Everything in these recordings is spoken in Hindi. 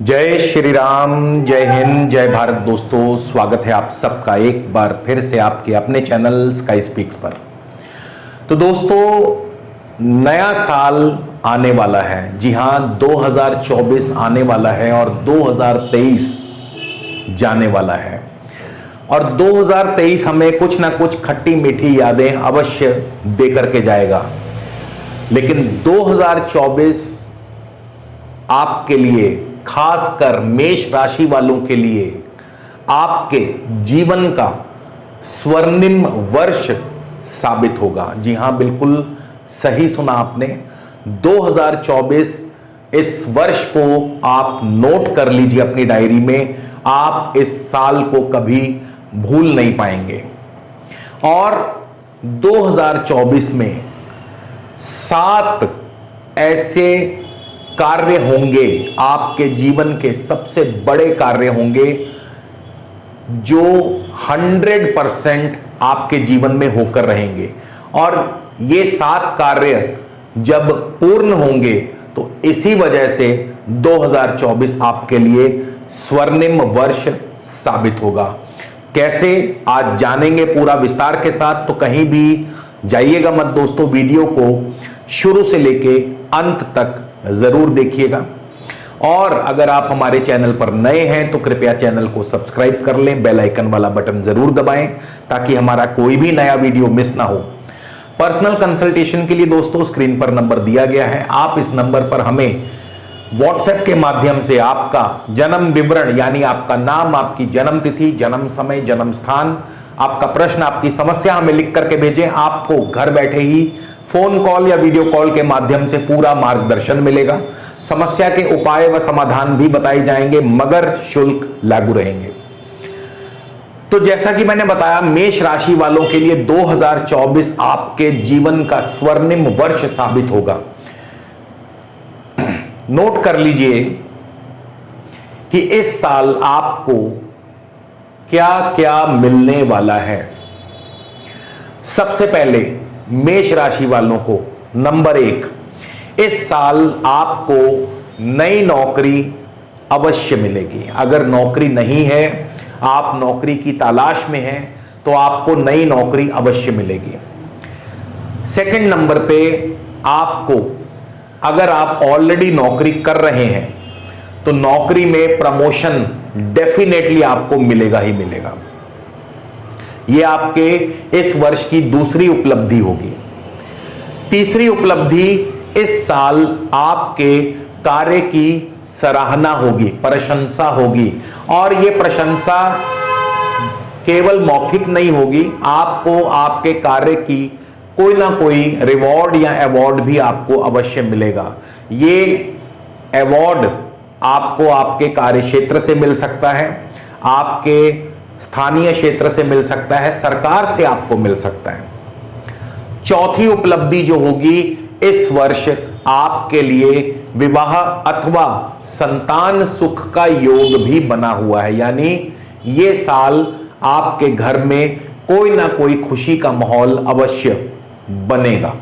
जय श्री राम, जय हिंद, जय भारत। दोस्तों, स्वागत है आप सबका एक बार फिर से आपके अपने चैनल स्काई स्पीक्स पर। तो दोस्तों, नया साल आने वाला है। जी हाँ, 2024 आने वाला है और 2023 जाने वाला है। और 2023 हमें कुछ ना कुछ खट्टी मीठी यादें अवश्य दे करके जाएगा। लेकिन 2024 आपके लिए, खासकर मेष राशि वालों के लिए, आपके जीवन का स्वर्णिम वर्ष साबित होगा। जी हां, बिल्कुल सही सुना आपने। 2024 इस वर्ष को आप नोट कर लीजिए अपनी डायरी में। आप इस साल को कभी भूल नहीं पाएंगे। और 2024 में 7 ऐसे कार्य होंगे, आपके जीवन के सबसे बड़े कार्य होंगे, जो 100% आपके जीवन में होकर रहेंगे। और ये 7 कार्य जब पूर्ण होंगे तो इसी वजह से 2024 आपके लिए स्वर्णिम वर्ष साबित होगा। कैसे, आज जानेंगे पूरा विस्तार के साथ। तो कहीं भी जाइएगा मत दोस्तों, वीडियो को शुरू से लेके अंत तक जरूर देखिएगा। और अगर आप हमारे चैनल पर नए हैं तो कृपया चैनल को सब्सक्राइब कर लें, बेल आइकन वाला बटन जरूर दबाएं ताकि हमारा कोई भी नया वीडियो मिस ना हो। पर्सनल कंसल्टेशन के लिए दोस्तों स्क्रीन पर नंबर दिया गया है। आप इस नंबर पर हमें व्हाट्सएप के माध्यम से आपका जन्म विवरण, यानी आपका नाम, आपकी जन्म तिथि, जन्म समय, जन्म स्थान, आपका प्रश्न, आपकी समस्या हमें लिख करके भेजें। आपको घर बैठे ही फोन कॉल या वीडियो कॉल के माध्यम से पूरा मार्गदर्शन मिलेगा। समस्या के उपाय व समाधान भी बताए जाएंगे, मगर शुल्क लागू रहेंगे। तो जैसा कि मैंने बताया, मेष राशि वालों के लिए 2024 आपके जीवन का स्वर्णिम वर्ष साबित होगा। नोट कर लीजिए कि इस साल आपको क्या क्या मिलने वाला है। सबसे पहले मेष राशि वालों को नंबर 1, इस साल आपको नई नौकरी अवश्य मिलेगी। अगर नौकरी नहीं है, आप नौकरी की तलाश में हैं, तो आपको नई नौकरी अवश्य मिलेगी। सेकंड नंबर पे आपको, अगर आप ऑलरेडी नौकरी कर रहे हैं तो नौकरी में प्रमोशन डेफिनेटली आपको मिलेगा ही मिलेगा। यह आपके इस वर्ष की दूसरी उपलब्धि होगी। तीसरी उपलब्धि, इस साल आपके कार्य की सराहना होगी, प्रशंसा होगी। और यह प्रशंसा केवल मौखिक नहीं होगी, आपको आपके कार्य की कोई ना कोई रिवॉर्ड या अवार्ड भी आपको अवश्य मिलेगा। ये अवार्ड आपको आपके कार्य क्षेत्र से मिल सकता है, आपके स्थानीय क्षेत्र से मिल सकता है, सरकार से आपको मिल सकता है। चौथी उपलब्धि जो होगी, इस वर्ष आपके लिए विवाह अथवा संतान सुख का योग भी बना हुआ है। यानी ये साल आपके घर में कोई ना कोई खुशी का माहौल अवश्य बनेगा।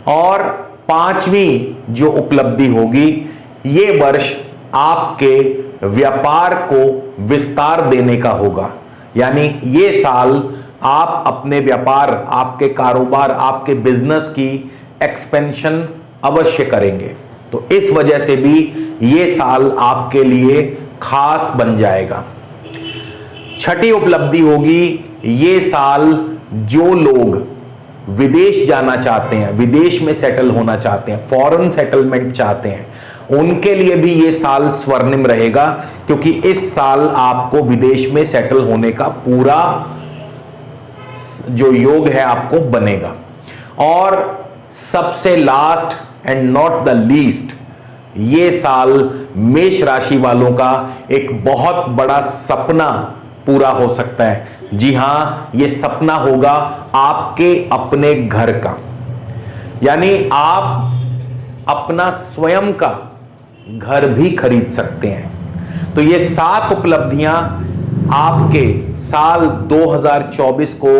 और पांचवी जो उपलब्धि होगी, ये वर्ष आपके व्यापार को विस्तार देने का होगा। यानी ये साल आप अपने व्यापार, आपके कारोबार, आपके बिजनेस की एक्सपेंशन अवश्य करेंगे। तो इस वजह से भी ये साल आपके लिए खास बन जाएगा। छठी उपलब्धि होगी, ये साल जो लोग विदेश जाना चाहते हैं, विदेश में सेटल होना चाहते हैं, फॉरेन सेटलमेंट चाहते हैं, उनके लिए भी ये साल स्वर्णिम रहेगा। क्योंकि इस साल आपको विदेश में सेटल होने का पूरा जो योग है आपको बनेगा। और सबसे last and not the least, ये साल मेष राशि वालों का एक बहुत बड़ा सपना पूरा हो सकता है। जी हां, ये सपना होगा आपके अपने घर का। यानी आप अपना स्वयं का घर भी खरीद सकते हैं। तो ये 7 उपलब्धियां आपके साल 2024 को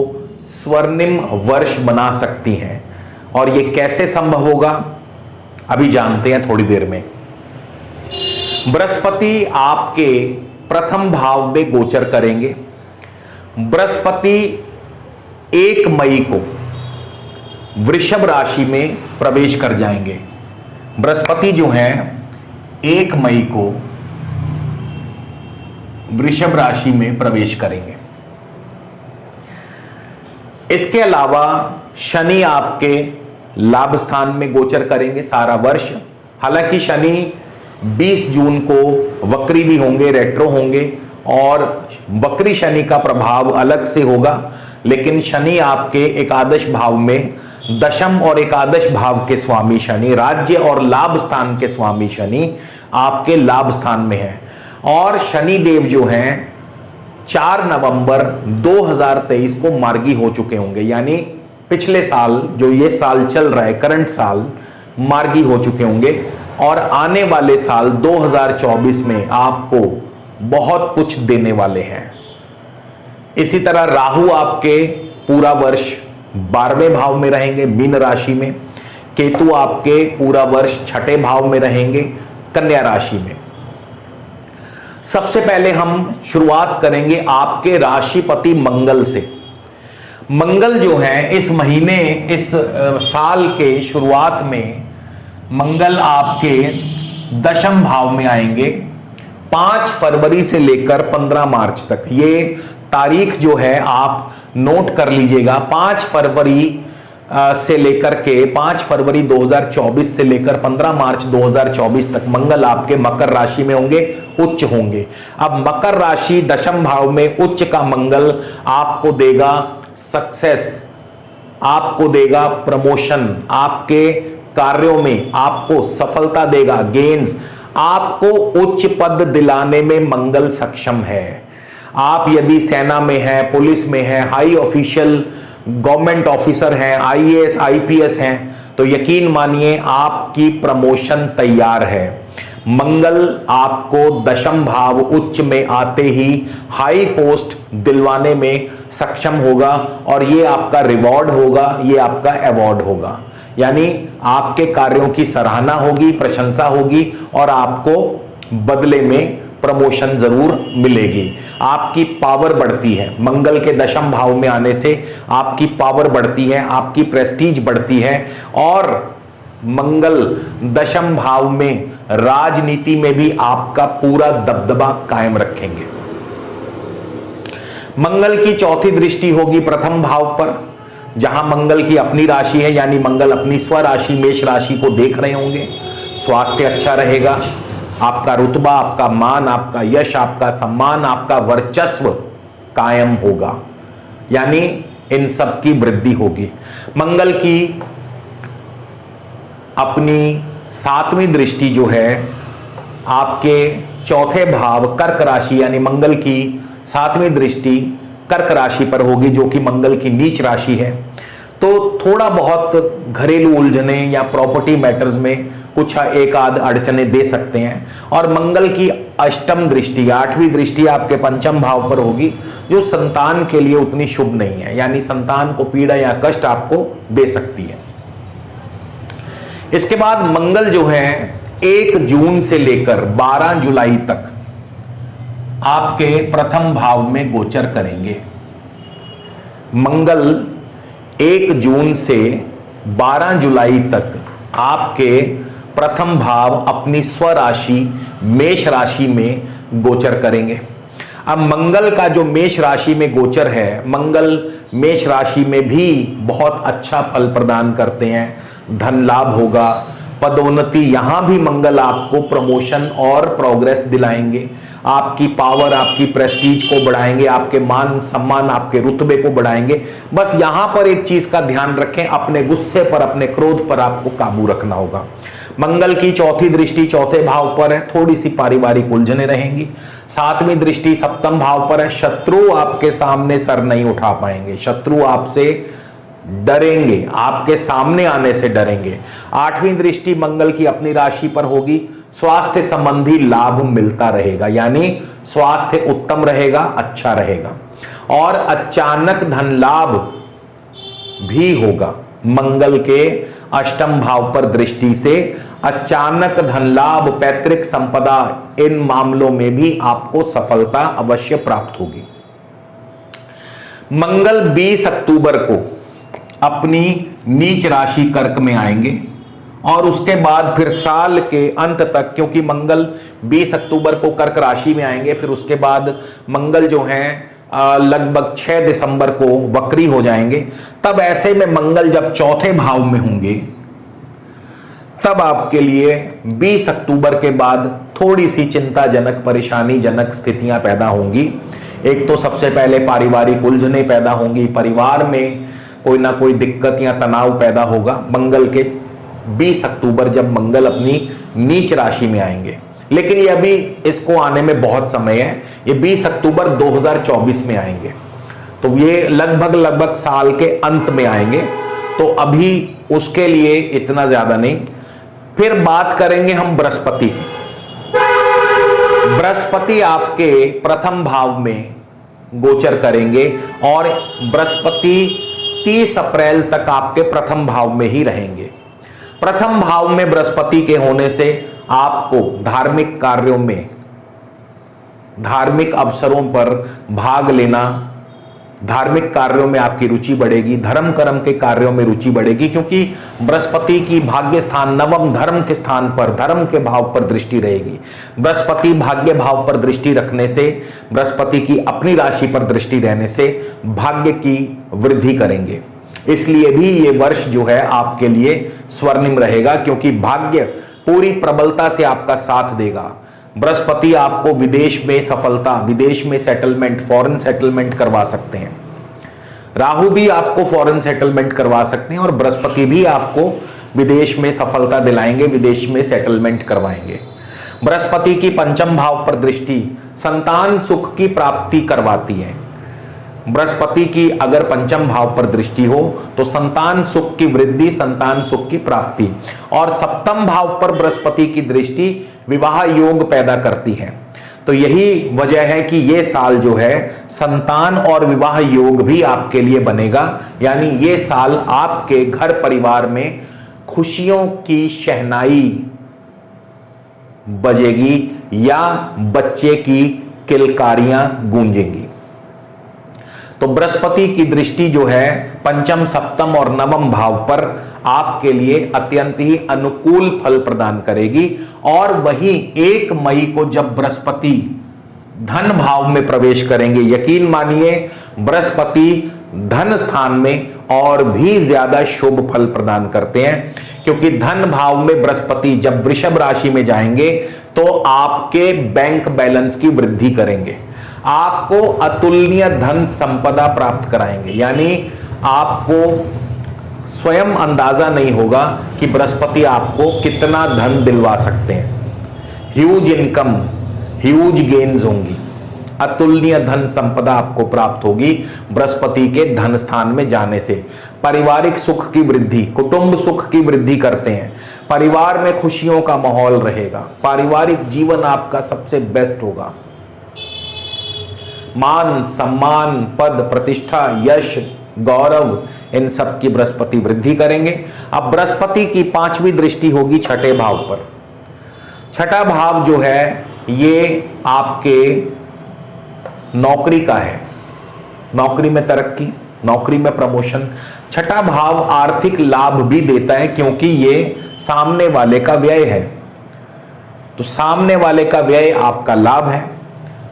स्वर्णिम वर्ष बना सकती हैं। और ये कैसे संभव होगा, अभी जानते हैं थोड़ी देर में। बृहस्पति आपके प्रथम भाव में गोचर करेंगे। बृहस्पति 1 मई को वृषभ राशि में प्रवेश कर जाएंगे। बृहस्पति जो हैं 1 मई को वृषभ राशि में प्रवेश करेंगे। इसके अलावा शनि आपके लाभ स्थान में गोचर करेंगे सारा वर्ष। हालांकि शनि 20 जून को वक्री भी होंगे, रेट्रो होंगे, और वक्री शनि का प्रभाव अलग से होगा। लेकिन शनि आपके एकादश भाव में, दशम और एकादश भाव के स्वामी शनि, राज्य और लाभ स्थान के स्वामी शनि आपके लाभ स्थान में है। और शनि देव जो हैं 4 नवंबर 2023 को मार्गी हो चुके होंगे, यानी पिछले साल जो ये साल चल रहा है, करंट साल, मार्गी हो चुके होंगे। और आने वाले साल 2024 में आपको बहुत कुछ देने वाले हैं। इसी तरह राहु आपके पूरा वर्ष 12वें भाव में रहेंगे, मीन राशि में। केतु आपके पूरा वर्ष 6ठे भाव में रहेंगे, कन्या राशि में। सबसे पहले हम शुरुआत करेंगे आपके राशिपति मंगल से। मंगल जो है इस महीने, इस साल के शुरुआत में मंगल आपके दशम भाव में आएंगे 5 फरवरी से लेकर 15 मार्च तक। ये तारीख जो है आप नोट कर लीजिएगा। 5 फरवरी से लेकर के 5 फरवरी 2024 से लेकर 15 मार्च 2024 तक मंगल आपके मकर राशि में होंगे, उच्च होंगे। अब मकर राशि दशम भाव में उच्च का मंगल आपको देगा सक्सेस, आपको देगा प्रमोशन, आपके कार्यों में आपको सफलता देगा, गेन्स, आपको उच्च पद दिलाने में मंगल सक्षम है। आप यदि सेना में हैं, पुलिस में हैं, हाई ऑफिशियल गवर्नमेंट ऑफिसर हैं, आईएएस आईपीएस हैं, तो यकीन मानिए आपकी प्रमोशन तैयार है। मंगल आपको दशम भाव उच्च में आते ही हाई पोस्ट दिलवाने में सक्षम होगा, और ये आपका रिवॉर्ड होगा, ये आपका अवार्ड होगा। यानी आपके कार्यों की सराहना होगी, प्रशंसा होगी, और आपको बदले में प्रमोशन जरूर मिलेगी। आपकी पावर बढ़ती है, मंगल के दशम भाव में आने से आपकी पावर बढ़ती है, आपकी प्रेस्टीज बढ़ती है। और मंगल दशम भाव में राजनीति में भी आपका पूरा दबदबा कायम रखेंगे। मंगल की चौथी दृष्टि होगी प्रथम भाव पर, जहां मंगल की अपनी राशि है, यानी मंगल अपनी स्वराशि मेष राशि को देख रहे होंगे। स्वास्थ्य अच्छा रहेगा, आपका रुतबा, आपका मान, आपका यश, आपका सम्मान, आपका वर्चस्व कायम होगा, यानी इन सब की वृद्धि होगी। मंगल की अपनी 7वीं दृष्टि जो है आपके चौथे भाव कर्क राशि, यानी मंगल की 7वीं दृष्टि कर्क राशि पर होगी, जो कि मंगल की नीच राशि है। तो थोड़ा बहुत घरेलू उलझने या प्रॉपर्टी मैटर्स में कुछ एक आध अड़चने दे सकते हैं। और मंगल की अष्टम दृष्टि, 8वीं दृष्टि आपके पंचम भाव पर होगी, जो संतान के लिए उतनी शुभ नहीं है, यानी संतान को पीड़ा या कष्ट आपको दे सकती है। इसके बाद मंगल जो है 1 जून से लेकर 12 जुलाई तक आपके प्रथम भाव में गोचर करेंगे। मंगल 1 जून से 12 जुलाई तक आपके प्रथम भाव अपनी स्वराशि मेष राशि में गोचर करेंगे। अब मंगल का जो मेष राशि में गोचर है, मंगल मेष राशि में भी बहुत अच्छा फल प्रदान करते हैं। धन लाभ होगा, पदोन्नति, यहां भी मंगल आपको प्रमोशन और प्रोग्रेस दिलाएंगे। आपकी पावर, आपकी प्रेस्टीज को बढ़ाएंगे, आपके मान सम्मान, आपके रुतबे को बढ़ाएंगे। बस यहां पर एक चीज का ध्यान रखें, अपने गुस्से पर, अपने क्रोध पर आपको काबू रखना होगा। मंगल की चौथी दृष्टि चौथे भाव पर है, थोड़ी सी पारिवारिक उलझने रहेंगी। 7वीं दृष्टि सप्तम भाव पर है, शत्रु आपके सामने सर नहीं उठा पाएंगे, शत्रु आपसे डरेंगे, आपके सामने आने से डरेंगे। 8वीं दृष्टि मंगल की अपनी राशि पर होगी, स्वास्थ्य संबंधी लाभ मिलता रहेगा, यानी स्वास्थ्य उत्तम रहेगा, अच्छा रहेगा। और अचानक धन लाभ भी होगा मंगल के अष्टम भाव पर दृष्टि से अचानक धन लाभ, पैतृक संपदा, इन मामलों में भी आपको सफलता अवश्य प्राप्त होगी। मंगल 20 अक्टूबर को अपनी नीच राशि कर्क में आएंगे और उसके बाद फिर साल के अंत तक, क्योंकि मंगल 20 अक्टूबर को कर्क राशि में आएंगे, फिर उसके बाद मंगल जो हैं लगभग 6 दिसंबर को वक्री हो जाएंगे। तब ऐसे में मंगल जब चौथे भाव में होंगे तब आपके लिए 20 अक्टूबर के बाद थोड़ी सी चिंताजनक, परेशानीजनक स्थितियां पैदा होंगी। एक तो सबसे पहले पारिवारिक उलझनें पैदा होंगी, परिवार में कोई ना कोई दिक्कत या तनाव पैदा होगा मंगल के 20 अक्टूबर जब मंगल अपनी नीच राशि में आएंगे। लेकिन ये अभी इसको आने में बहुत समय है, ये 20 अक्टूबर 2024 में आएंगे, तो ये लगभग साल के अंत में आएंगे, तो अभी उसके लिए इतना ज्यादा नहीं। फिर बात करेंगे हम बृहस्पति की। बृहस्पति आपके प्रथम भाव में गोचर करेंगे और बृहस्पति 30 अप्रैल तक आपके प्रथम भाव में ही रहेंगे। प्रथम भाव में बृहस्पति के होने से आपको धार्मिक कार्यों में, धार्मिक अवसरों पर भाग लेना, धार्मिक कार्यों में आपकी रुचि बढ़ेगी, धर्म कर्म के कार्यों में रुचि बढ़ेगी, क्योंकि बृहस्पति की भाग्य स्थान नवम धर्म के स्थान पर, धर्म के भाव पर दृष्टि रहेगी। बृहस्पति भाग्य भाव पर दृष्टि रखने से, बृहस्पति की अपनी राशि पर दृष्टि रहने से भाग्य की वृद्धि करेंगे। इसलिए भी ये वर्ष जो है आपके लिए स्वर्णिम रहेगा, क्योंकि भाग्य पूरी प्रबलता से आपका साथ देगा। बृहस्पति आपको विदेश में सफलता, विदेश में सेटलमेंट, फॉरेन सेटलमेंट करवा सकते हैं। राहु भी आपको फॉरेन सेटलमेंट करवा सकते हैं और बृहस्पति भी आपको विदेश में सफलता दिलाएंगे, विदेश में सेटलमेंट करवाएंगे। बृहस्पति की पंचम भाव पर दृष्टि संतान सुख की प्राप्ति करवाती है। बृहस्पति की अगर पंचम भाव पर दृष्टि हो तो संतान सुख की वृद्धि, संतान सुख की प्राप्ति, और सप्तम भाव पर बृहस्पति की दृष्टि विवाह योग पैदा करती है। तो यही वजह है कि ये साल जो है संतान और विवाह योग भी आपके लिए बनेगा, यानी ये साल आपके घर परिवार में खुशियों की शहनाई बजेगी या बच्चे की किलकारियां गूंजेंगी। तो बृहस्पति की दृष्टि जो है पंचम, सप्तम और नवम भाव पर आपके लिए अत्यंत ही अनुकूल फल प्रदान करेगी। और वहीं 1 मई को जब बृहस्पति धन भाव में प्रवेश करेंगे, यकीन मानिए बृहस्पति धन स्थान में और भी ज्यादा शुभ फल प्रदान करते हैं, क्योंकि धन भाव में बृहस्पति जब वृषभ राशि में जाएंगे तो आपके बैंक बैलेंस की वृद्धि करेंगे, आपको अतुलनीय धन संपदा प्राप्त कराएंगे। यानी आपको स्वयं अंदाजा नहीं होगा कि बृहस्पति आपको कितना धन दिलवा सकते हैं। ह्यूज इनकम, ह्यूज गेन्स होंगी, अतुलनीय धन संपदा आपको प्राप्त होगी बृहस्पति के धन स्थान में जाने से। पारिवारिक सुख की वृद्धि, कुटुंब सुख की वृद्धि करते हैं, परिवार में खुशियों का माहौल रहेगा, पारिवारिक जीवन आपका सबसे बेस्ट होगा। मान सम्मान, पद प्रतिष्ठा, यश गौरव, इन सब की बृहस्पति वृद्धि करेंगे। अब बृहस्पति की 5वीं दृष्टि होगी छठे भाव पर। छठा भाव जो है ये आपके नौकरी का है, नौकरी में तरक्की, नौकरी में प्रमोशन। छठा भाव आर्थिक लाभ भी देता है, क्योंकि ये सामने वाले का व्यय है, तो सामने वाले का व्यय आपका लाभ है।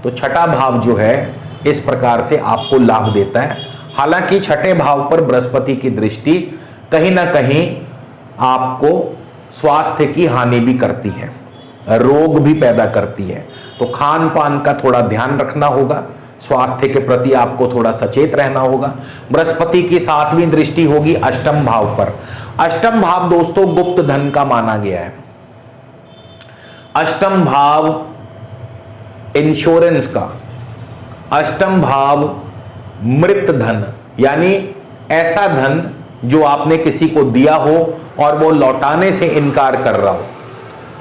तो छठा भाव जो है इस प्रकार से आपको लाभ देता है। हालांकि छठे भाव पर बृहस्पति की दृष्टि कहीं ना कहीं आपको स्वास्थ्य की हानि भी करती है, रोग भी पैदा करती है, तो खान पान का थोड़ा ध्यान रखना होगा, स्वास्थ्य के प्रति आपको थोड़ा सचेत रहना होगा। बृहस्पति की 7वीं दृष्टि होगी अष्टम भाव पर। अष्टम भाव दोस्तों गुप्त धन का माना गया है। अष्टम भाव इंश्योरेंस का, अष्टम भाव मृत धन, यानी ऐसा धन जो आपने किसी को दिया हो और वो लौटाने से इनकार कर रहा हो,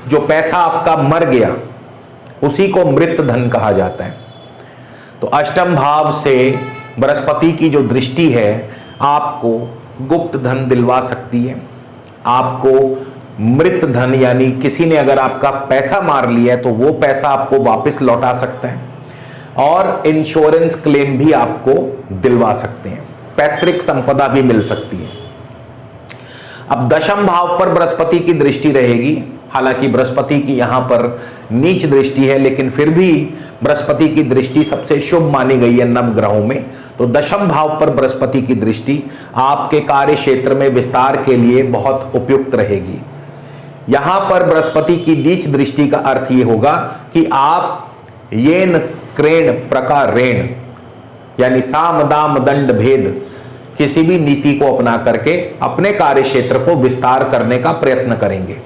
जो पैसा आपका मर गया, उसी को मृत धन कहा जाता है। तो अष्टम भाव से बृहस्पति की जो दृष्टि है आपको गुप्त धन दिलवा सकती है, आपको मृत धन यानी किसी ने अगर आपका पैसा मार लिया है तो वो पैसा आपको वापस लौटा सकते हैं, और इंश्योरेंस क्लेम भी आपको दिलवा सकते हैं, पैतृक संपदा भी मिल सकती है। अब दशम भाव पर बृहस्पति की दृष्टि रहेगी, हालांकि बृहस्पति की यहां पर नीच दृष्टि है, लेकिन फिर भी बृहस्पति की दृष्टि सबसे शुभ मानी गई है नवग्रहों में। तो दशम भाव पर बृहस्पति की दृष्टि आपके कार्य क्षेत्र में विस्तार के लिए बहुत उपयुक्त रहेगी। यहां पर बृहस्पति की नीच दृष्टि का अर्थ यह होगा कि आप येन क्रेण प्रकार रेण यानी साम दाम दंड भेद किसी भी नीति को अपना करके अपने कार्य क्षेत्र को विस्तार करने का प्रयत्न करेंगे,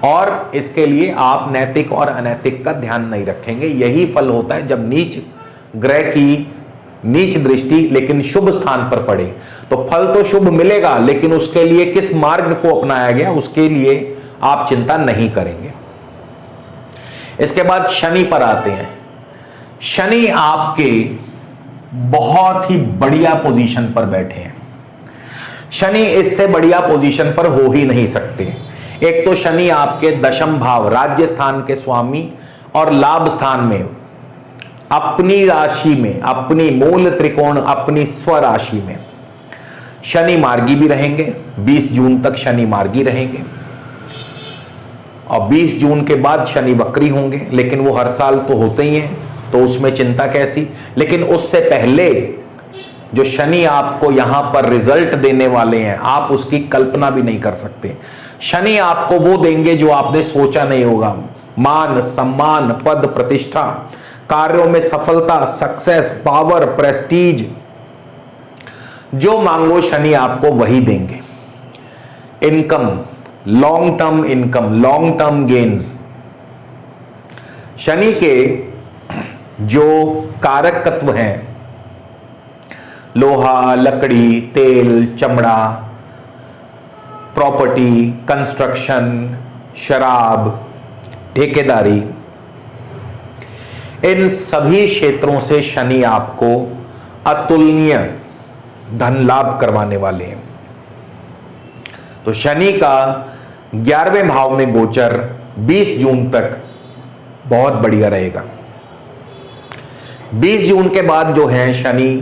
और इसके लिए आप नैतिक और अनैतिक का ध्यान नहीं रखेंगे। यही फल होता है जब नीच ग्रह की नीच दृष्टि लेकिन शुभ स्थान पर पड़े, तो फल तो शुभ मिलेगा, लेकिन उसके लिए किस मार्ग को अपनाया गया उसके लिए आप चिंता नहीं करेंगे। इसके बाद शनि पर आते हैं। शनि आपके बहुत ही बढ़िया पोजीशन पर बैठे हैं। शनि इससे बढ़िया पोजीशन पर हो ही नहीं सकते। एक तो शनि आपके दशम भाव राज्य स्थान के स्वामी और लाभ स्थान में अपनी राशि में, अपनी मूल त्रिकोण, अपनी स्वराशि में शनि मार्गी भी रहेंगे। 20 जून तक शनि मार्गी रहेंगे और 20 जून के बाद शनि वक्री होंगे, लेकिन वो हर साल तो होते ही हैं, तो उसमें चिंता कैसी। लेकिन उससे पहले जो शनि आपको यहां पर रिजल्ट देने वाले हैं, आप उसकी कल्पना भी नहीं कर सकते। शनि आपको वो देंगे जो आपने सोचा नहीं होगा। मान सम्मान, पद प्रतिष्ठा, कार्यों में सफलता, सक्सेस, पावर, प्रेस्टीज, जो मांगो शनि आपको वही देंगे। Income, long term income, long term gains. Shani के जो कारक तत्व हैं, लोहा, लकड़ी, तेल, चमड़ा, प्रॉपर्टी, कंस्ट्रक्शन, शराब, ठेकेदारी, इन सभी क्षेत्रों से शनि आपको अतुलनीय धन लाभ करवाने वाले हैं। तो शनि का 11वें भाव में गोचर 20 जून तक बहुत बढ़िया रहेगा। 20 जून के बाद जो है शनि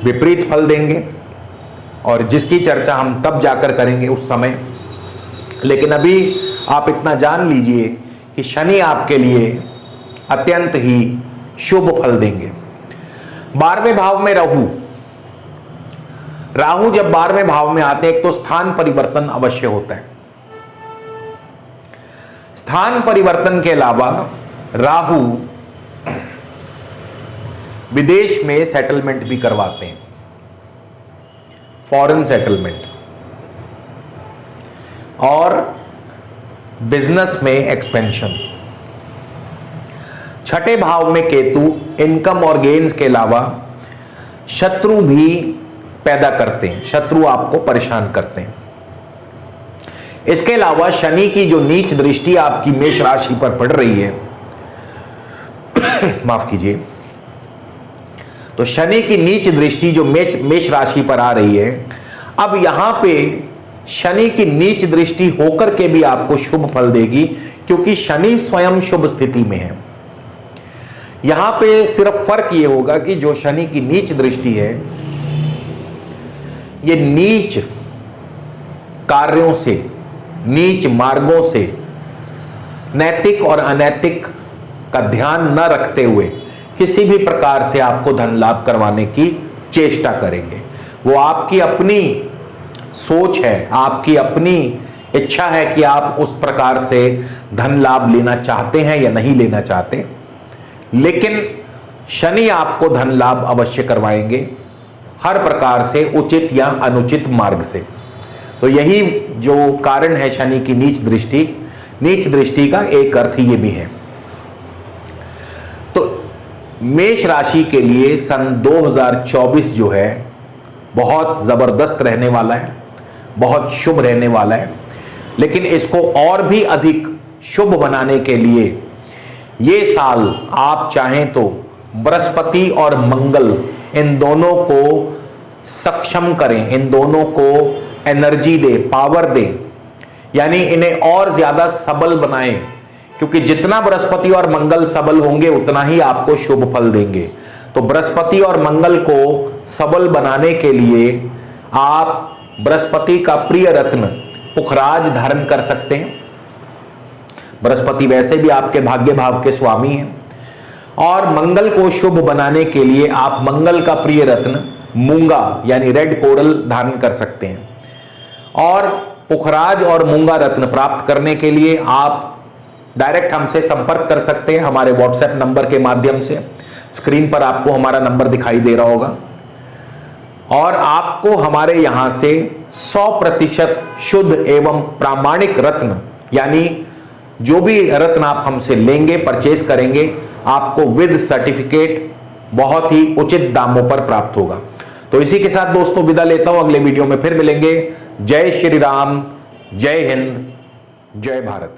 विपरीत फल देंगे, और जिसकी चर्चा हम तब जाकर करेंगे उस समय। लेकिन अभी आप इतना जान लीजिए कि शनि आपके लिए अत्यंत ही शुभ फल देंगे। 12वें भाव में राहु जब 12वें भाव में आते हैं, एक तो स्थान परिवर्तन अवश्य होता है। स्थान परिवर्तन के अलावा राहु विदेश में सेटलमेंट भी करवाते हैं, फॉरेन सेटलमेंट, और बिजनेस में एक्सपेंशन। 6ठे भाव में केतु इनकम और गेन्स के अलावा शत्रु भी पैदा करते हैं, शत्रु आपको परेशान करते हैं। इसके अलावा शनि की जो नीच दृष्टि आपकी मेष राशि पर पड़ रही है, माफ कीजिए, तो शनि की नीच दृष्टि जो मेष राशि पर आ रही है, अब यहां पे शनि की नीच दृष्टि होकर के भी आपको शुभ फल देगी, क्योंकि शनि स्वयं शुभ स्थिति में है। यहां पे सिर्फ फर्क ये होगा कि जो शनि की नीच दृष्टि है, ये नीच कार्यों से, नीच मार्गों से, नैतिक और अनैतिक का ध्यान न रखते हुए किसी भी प्रकार से आपको धन लाभ करवाने की चेष्टा करेंगे। वो आपकी अपनी सोच है, आपकी अपनी इच्छा है कि आप उस प्रकार से धन लाभ लेना चाहते हैं या नहीं लेना चाहते, लेकिन शनि आपको धन लाभ अवश्य करवाएंगे, हर प्रकार से उचित या अनुचित मार्ग से। तो यही जो कारण है शनि की नीच दृष्टि का एक अर्थ ये भी है। तो मेष राशि के लिए सन 2024 जो है बहुत जबरदस्त रहने वाला है, बहुत शुभ रहने वाला है। लेकिन इसको और भी अधिक शुभ बनाने के लिए ये साल आप चाहें तो बृहस्पति और मंगल, इन दोनों को सक्षम करें, इन दोनों को एनर्जी दे, पावर दे यानी इन्हें और ज्यादा सबल बनाएं, क्योंकि जितना बृहस्पति और मंगल सबल होंगे उतना ही आपको शुभ फल देंगे। तो बृहस्पति और मंगल को सबल बनाने के लिए आप बृहस्पति का प्रिय रत्न पुखराज धारण कर सकते हैं। बृहस्पति वैसे भी आपके भाग्य भाव के स्वामी हैं। और मंगल को शुभ बनाने के लिए आप मंगल का प्रिय रत्न मूंगा यानी रेड कोरल धारण कर सकते हैं। और पुखराज और मूंगा रत्न प्राप्त करने के लिए आप डायरेक्ट हमसे संपर्क कर सकते हैं हमारे व्हाट्सएप नंबर के माध्यम से। स्क्रीन पर आपको हमारा नंबर दिखाई दे रहा होगा। और आपको हमारे यहां से 100% शुद्ध एवं प्रामाणिक रत्न, यानी जो भी रत्न आप हमसे लेंगे, परचेस करेंगे, आपको विद सर्टिफिकेट बहुत ही उचित दामों पर प्राप्त होगा। तो इसी के साथ दोस्तों विदा लेता हूं, अगले वीडियो में फिर मिलेंगे। जय श्री राम, जय हिंद, जय भारत।